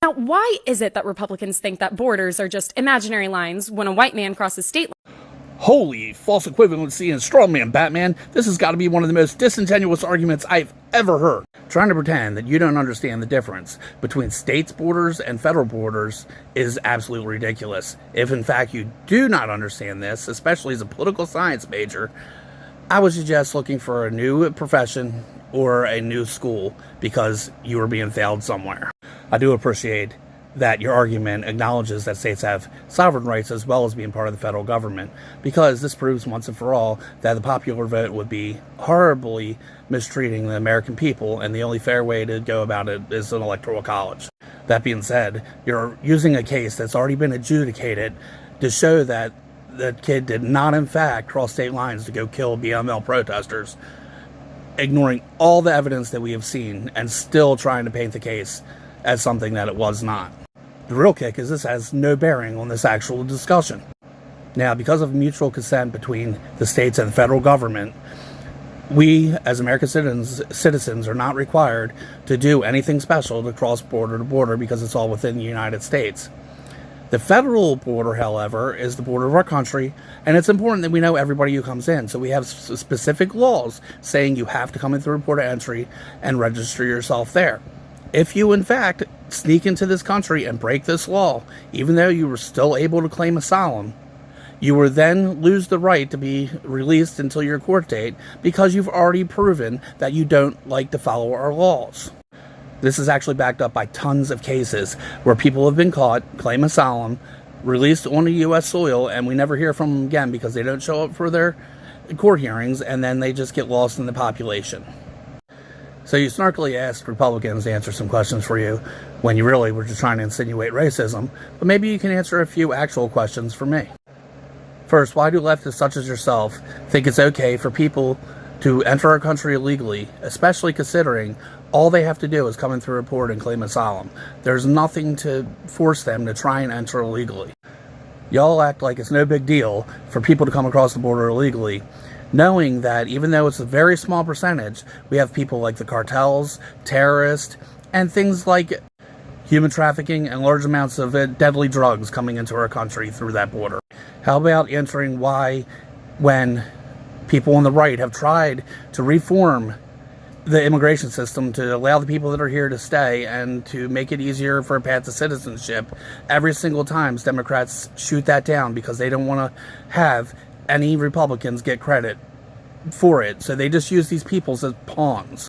Now, why is it that Republicans think that borders are just imaginary lines when a white man crosses state lines? Holy false equivalency and strawman, Batman. This has got to be one of the most disingenuous arguments I've ever heard. Trying to pretend that you don't understand the difference between states' borders and federal borders is absolutely ridiculous. If in fact you do not understand this, especially as a political science major, I would suggest looking for a new profession or a new school because you are being failed somewhere. I do appreciate that your argument acknowledges that states have sovereign rights as well as being part of the federal government, because this proves once and for all that the popular vote would be horribly mistreating the American people, and the only fair way to go about it is an electoral college. That being said, you're using a case that's already been adjudicated to show that the kid did not in fact cross state lines to go kill BML protesters, ignoring all the evidence that we have seen and still trying to paint the case as something that it was not. The real kick is this has no bearing on this actual discussion. Now, because of mutual consent between the states and the federal government, we as American citizens are not required to do anything special to cross border to border because it's all within the United States. The federal border, however, is the border of our country, and it's important that we know everybody who comes in. So we have specific laws saying you have to come in through a port of entry and register yourself there. If you, in fact, sneak into this country and break this law, even though you were still able to claim asylum, you will then lose the right to be released until your court date because you've already proven that you don't like to follow our laws. This is actually backed up by tons of cases where people have been caught, claim asylum, released onto U.S. soil, and we never hear from them again because they don't show up for their court hearings, and then they just get lost in the population. So you snarkily asked Republicans to answer some questions for you when you really were just trying to insinuate racism, but maybe you can answer a few actual questions for me. First, why do leftists such as yourself think it's okay for people to enter our country illegally, especially considering all they have to do is come in through a port and claim asylum? There's nothing to force them to try and enter illegally. Y'all act like it's no big deal for people to come across the border illegally, knowing that even though it's a very small percentage, we have people like the cartels, terrorists, and things like human trafficking and large amounts of deadly drugs coming into our country through that border. How about answering why, when people on the right have tried to reform the immigration system to allow the people that are here to stay and to make it easier for a path to citizenship, every single time Democrats shoot that down because they don't want to have any Republicans get credit for it, so they just use these people as pawns.